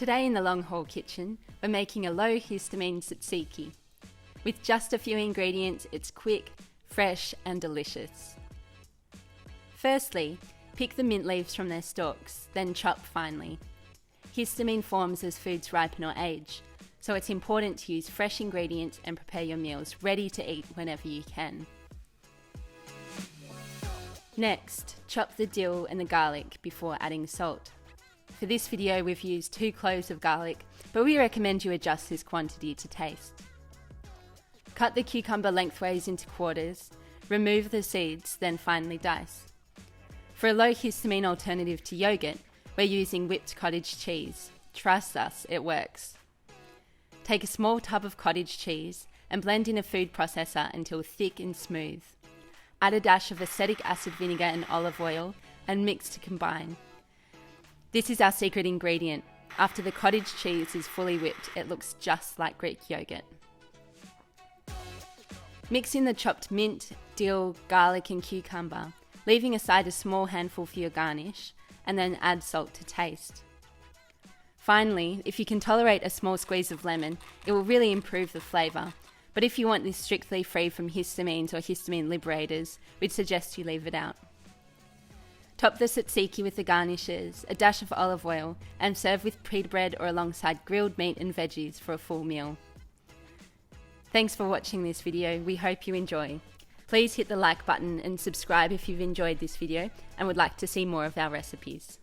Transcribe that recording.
Today in the Long Haul Kitchen, we're making a low histamine tzatziki. With just a few ingredients, it's quick, fresh and delicious. Firstly, pick the mint leaves from their stalks, then chop finely. Histamine forms as foods ripen or age, so it's important to use fresh ingredients and prepare your meals ready to eat whenever you can. Next, chop the dill and the garlic before adding salt. For this video we've used 2 cloves of garlic, but we recommend you adjust this quantity to taste. Cut the cucumber lengthways into quarters, remove the seeds, then finely dice. For a low histamine alternative to yogurt, we're using whipped cottage cheese. Trust us, it works. Take a small tub of cottage cheese and blend in a food processor until thick and smooth. Add a dash of acetic acid vinegar and olive oil and mix to combine. This is our secret ingredient. After the cottage cheese is fully whipped, it looks just like Greek yogurt. Mix in the chopped mint, dill, garlic and cucumber, leaving aside a small handful for your garnish, and then add salt to taste. Finally, if you can tolerate a small squeeze of lemon, it will really improve the flavour. But if you want this strictly free from histamines or histamine liberators, we'd suggest you leave it out. Top the tzatziki with the garnishes, a dash of olive oil, and serve with pita bread or alongside grilled meat and veggies for a full meal. Thanks for watching this video, we hope you enjoy. Please hit the like button and subscribe if you've enjoyed this video and would like to see more of our recipes.